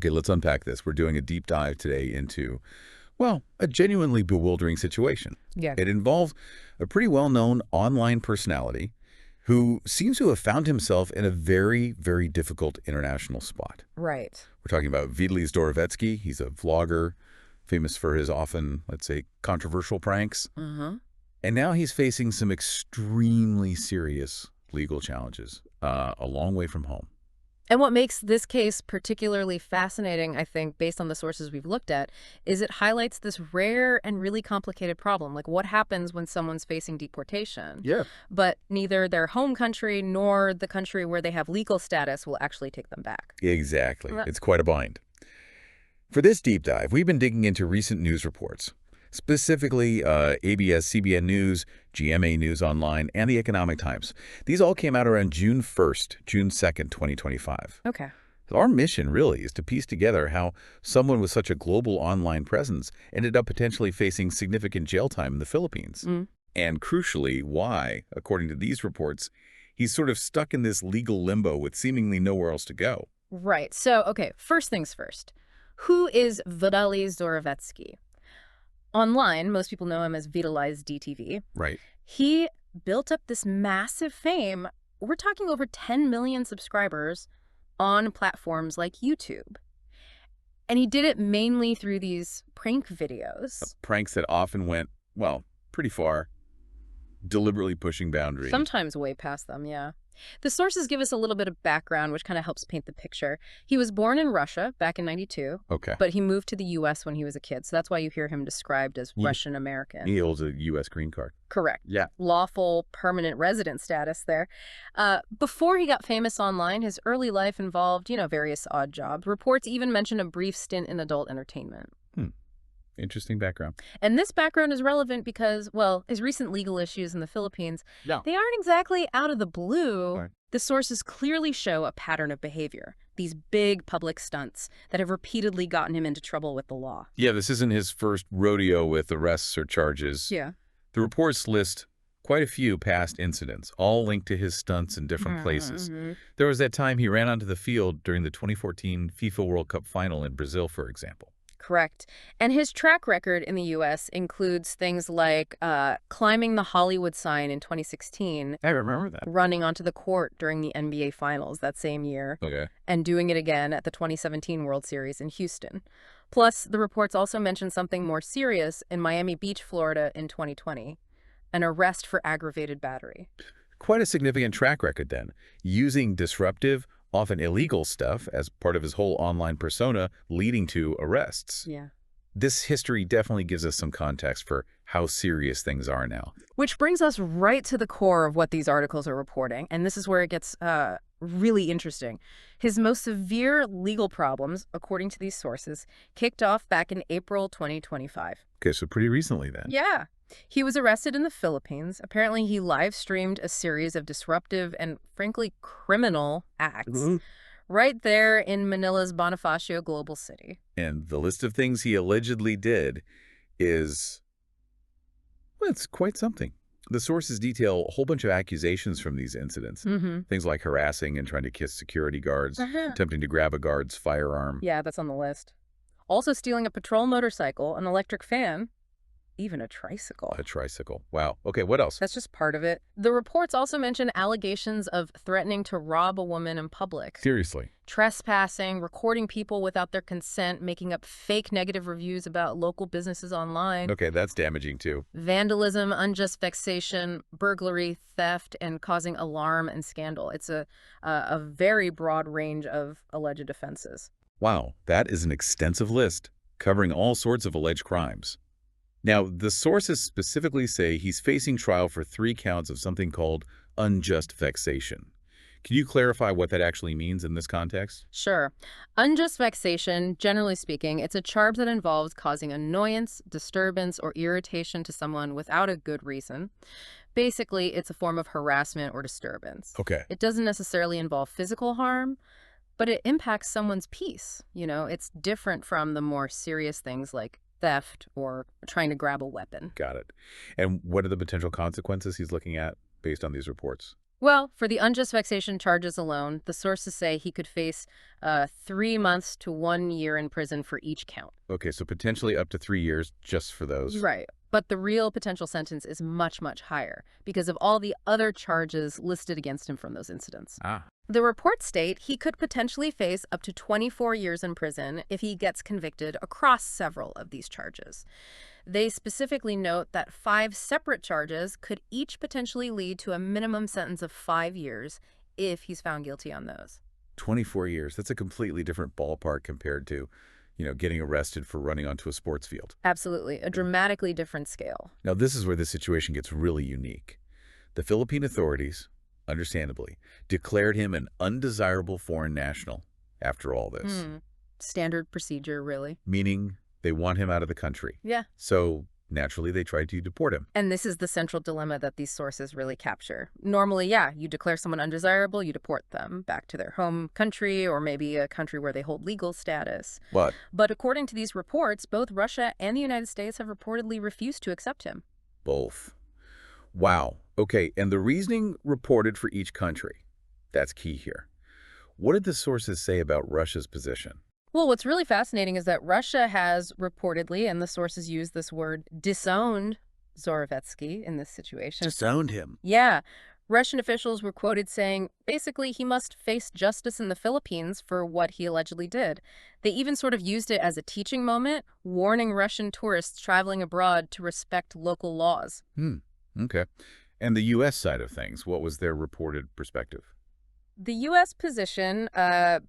Okay, let's unpack this. We're doing a deep dive today into, well, a genuinely bewildering situation. Yeah. It involves a pretty well-known online personality who seems to have found himself in a very, very difficult international spot. Right. We're talking about Vitaly Zdorovetskiy. He's a vlogger, famous for his often, let's say, controversial pranks. Uh-huh. And now he's facing some extremely serious legal challenges, a long way from home. And what makes this case particularly fascinating, I think, based on the sources we've looked at, is it highlights this rare and really complicated problem. Like, what happens when someone's facing deportation? Yeah. But neither their home country nor the country where they have legal status will actually take them back. Exactly. Right. It's quite a bind. For this deep dive, we've been digging into recent news reports, specifically ABS-CBN News, GMA News Online, and the Economic Times. These all came out around June 1st, June 2nd, 2025. Okay. Our mission, really, is to piece together how someone with such a global online presence ended up potentially facing significant jail time in the Philippines. And crucially, why, according to these reports, he's sort of stuck in this legal limbo with seemingly nowhere else to go. Right. So, okay, first things first. Who is Vitaly Zdorovetskiy? Online, most people know him as Vitaly DTV. Right. He built up this massive fame. We're talking over 10 million subscribers on platforms like YouTube. And he did it mainly through these prank videos. Pranks that often went, well, pretty far, deliberately pushing boundaries. Sometimes way past them, yeah. The sources give us a little bit of background, which kind of helps paint the picture. He was born in Russia back in '92, Okay. but he moved to the U.S. when he was a kid. So that's why you hear him described as Russian-American. He holds a U.S. green card. Correct. Yeah. Lawful permanent resident status there. Before he got famous online, his early life involved, various odd jobs. Reports even mention a brief stint in adult entertainment. Interesting background. And this background is relevant because, well, his recent legal issues in the Philippines, Yeah. they aren't exactly out of the blue. Right. The sources clearly show a pattern of behavior, these big public stunts that have repeatedly gotten him into trouble with the law. Yeah, this isn't his first rodeo with arrests or charges. Yeah. The reports list quite a few past incidents, all linked to his stunts in different places. There was that time he ran onto the field during the 2014 FIFA World Cup final in Brazil, for example. Correct. And his track record in the U.S. includes things like climbing the Hollywood sign in 2016. I remember that. Running onto the court during the NBA Finals that same year. Okay. And doing it again at the 2017 World Series in Houston. Plus, the reports also mention something more serious in Miami Beach, Florida in 2020, an arrest for aggravated battery. Quite a significant track record then, using disruptive, often illegal stuff as part of his whole online persona, leading to arrests. Yeah. This history definitely gives us some context for how serious things are now. Which brings us right to the core of what these articles are reporting, and this is where it gets really interesting. His most severe legal problems, according to these sources, kicked off back in April 2025. Okay, so pretty recently then. Yeah. He was arrested in the Philippines. Apparently, he live-streamed a series of disruptive and, frankly, criminal acts right there in Manila's Bonifacio Global City. And the list of things he allegedly did is, well, it's quite something. The sources detail a whole bunch of accusations from these incidents. Things like harassing and trying to kiss security guards, attempting to grab a guard's firearm. Yeah, that's on the list. Also stealing a patrol motorcycle, an electric fan, even a tricycle. A tricycle. Wow. Okay, what else? That's just part of it. The reports also mention allegations of threatening to rob a woman in public. Seriously. Trespassing, recording people without their consent, making up fake negative reviews about local businesses online. Okay, that's damaging too. Vandalism, unjust vexation, burglary, theft, and causing alarm and scandal. It's a very broad range of alleged offenses. Wow, that is an extensive list, covering all sorts of alleged crimes. Now, the sources specifically say he's facing trial for 3 counts of something called unjust vexation. Can you clarify what that actually means in this context? Sure. Unjust vexation, generally speaking, it's a charge that involves causing annoyance, disturbance, or irritation to someone without a good reason. Basically, it's a form of harassment or disturbance. Okay. It doesn't necessarily involve physical harm, but it impacts someone's peace. It's different from the more serious things like theft or trying to grab a weapon. Got it. And what are the potential consequences he's looking at based on these reports? Well, for the unjust vexation charges alone, the sources say he could face 3 months to 1 year in prison for each count. Okay, so potentially up to 3 years just for those. Right. But the real potential sentence is much, much higher because of all the other charges listed against him from those incidents. Ah, The reports state he could potentially face up to 24 years in prison if he gets convicted across several of these charges. They specifically note that 5 separate charges could each potentially lead to a minimum sentence of 5 years if he's found guilty on those. 24 years. That's a completely different ballpark compared to, getting arrested for running onto a sports field. Absolutely. A dramatically different scale. Now, this is where the situation gets really unique. The Philippine authorities, understandably, declared him an undesirable foreign national after all this, Standard procedure, really. meaning they want him out of the country. Yeah. So, naturally, they tried to deport him. And this is the central dilemma that these sources really capture. Normally, yeah, you declare someone undesirable, you deport them back to their home country or maybe a country where they hold legal status. But according to these reports, both Russia and the United States have reportedly refused to accept him. Both. Wow. Okay, and the reasoning reported for each country. That's key here. What did the sources say about Russia's position? Well, what's really fascinating is that Russia has reportedly, and the sources use this word, disowned Zdorovetskiy in this situation. Disowned him. Yeah. Russian officials were quoted saying, basically, he must face justice in the Philippines for what he allegedly did. They even sort of used it as a teaching moment, warning Russian tourists traveling abroad to respect local laws. Okay. And the U.S. side of things, what was their reported perspective? The U.S. position,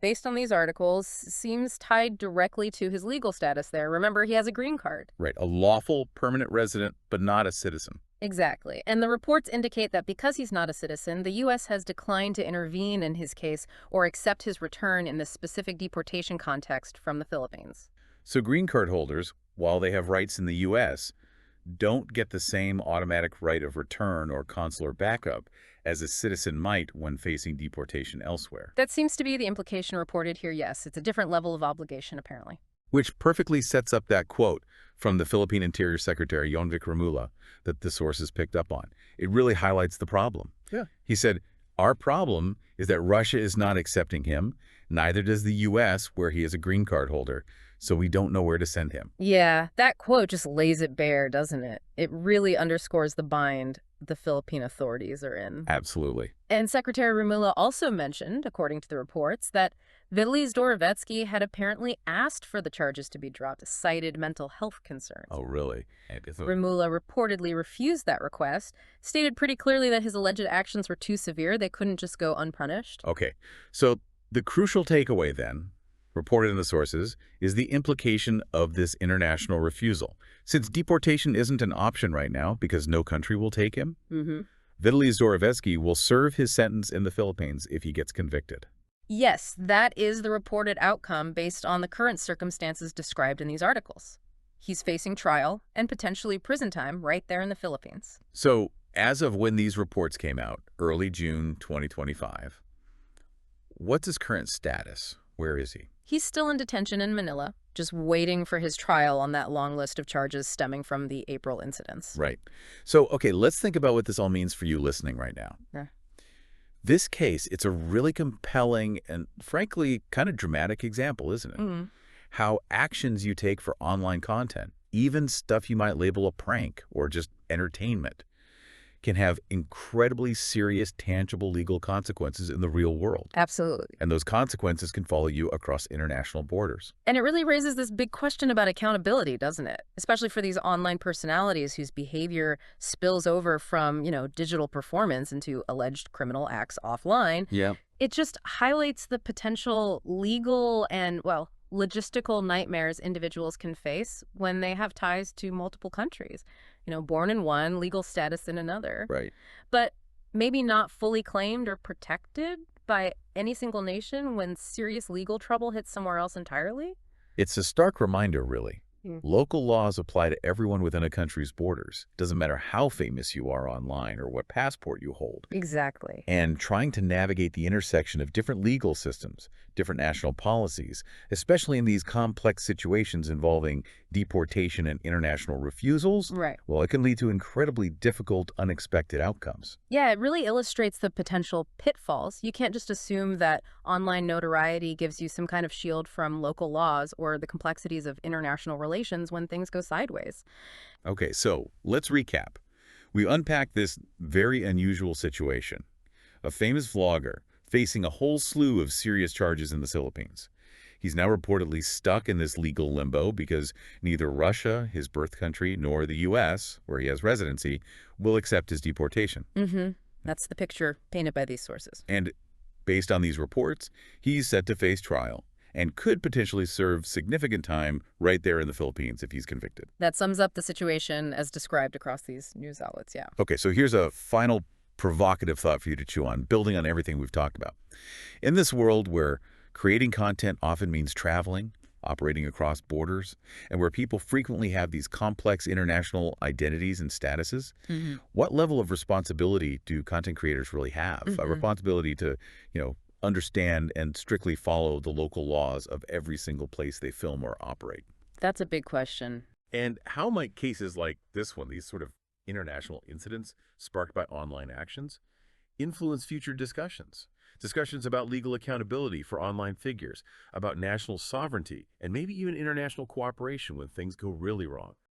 based on these articles, seems tied directly to his legal status there. Remember, he has a green card. Right, a lawful permanent resident, but not a citizen. Exactly. And the reports indicate that because he's not a citizen, the U.S. has declined to intervene in his case or accept his return in the specific deportation context from the Philippines. So green card holders, while they have rights in the U.S., don't get the same automatic right of return or consular backup as a citizen might when facing deportation elsewhere. That seems to be the implication reported here, yes. It's a different level of obligation, apparently. Which perfectly sets up that quote from the Philippine Interior Secretary Jonvic Remulla that the sources picked up on. It really highlights the problem. Yeah. He said, our problem is that Russia is not accepting him, neither does the U.S., where he is a green card holder, so we don't know where to send him. Yeah, that quote just lays it bare, doesn't it? It really underscores the bind the Philippine authorities are in. Absolutely. And Secretary Remulla also mentioned, according to the reports, that Vitaly Zdorovetskiy had apparently asked for the charges to be dropped, cited mental health concerns. Oh, really? Remulla reportedly refused that request, stated pretty clearly that his alleged actions were too severe. They couldn't just go unpunished. Okay, so the crucial takeaway then, reported in the sources, is the implication of this international refusal. Since deportation isn't an option right now because no country will take him, Vitaly Zdorovetskiy will serve his sentence in the Philippines if he gets convicted. Yes, that is the reported outcome based on the current circumstances described in these articles. He's facing trial and potentially prison time right there in the Philippines. So, as of when these reports came out, early June 2025, what's his current status? Where is he? He's still in detention in Manila, just waiting for his trial on that long list of charges stemming from the April incidents. Right. So, okay, let's think about what this all means for you listening right now. Yeah. This case, it's a really compelling and, frankly, kind of dramatic example, isn't it? How actions you take for online content, even stuff you might label a prank or just entertainment, can have incredibly serious, tangible legal consequences in the real world. Absolutely. And those consequences can follow you across international borders. And it really raises this big question about accountability, doesn't it? Especially for these online personalities whose behavior spills over from, digital performance into alleged criminal acts offline. Yeah. It just highlights the potential legal and, logistical nightmares individuals can face when they have ties to multiple countries. Born in one, legal status in another. Right. But maybe not fully claimed or protected by any single nation when serious legal trouble hits somewhere else entirely? It's a stark reminder, really, Local laws apply to everyone within a country's borders. Doesn't matter how famous you are online or what passport you hold. Exactly. And trying to navigate the intersection of different legal systems, different national policies, especially in these complex situations involving deportation and international refusals, Right. well, it can lead to incredibly difficult, unexpected outcomes. Yeah, it really illustrates the potential pitfalls. You can't just assume that online notoriety gives you some kind of shield from local laws or the complexities of international relations when things go sideways. Okay, so let's recap. We unpacked this very unusual situation. A famous vlogger facing a whole slew of serious charges in the Philippines. He's now reportedly stuck in this legal limbo because neither Russia, his birth country, nor the U.S., where he has residency, will accept his deportation. Mm-hmm. That's the picture painted by these sources. And based on these reports, he's set to face trial and could potentially serve significant time right there in the Philippines if he's convicted. That sums up the situation as described across these news outlets, yeah. Okay, so here's a final provocative thought for you to chew on, building on everything we've talked about. In this world where creating content often means traveling, operating across borders, and where people frequently have these complex international identities and statuses, what level of responsibility do content creators really have? A responsibility to, understand and strictly follow the local laws of every single place they film or operate. That's a big question. And how might cases like this one, these sort of international incidents sparked by online actions, influence future discussions? Discussions about legal accountability for online figures, about national sovereignty, and maybe even international cooperation when things go really wrong.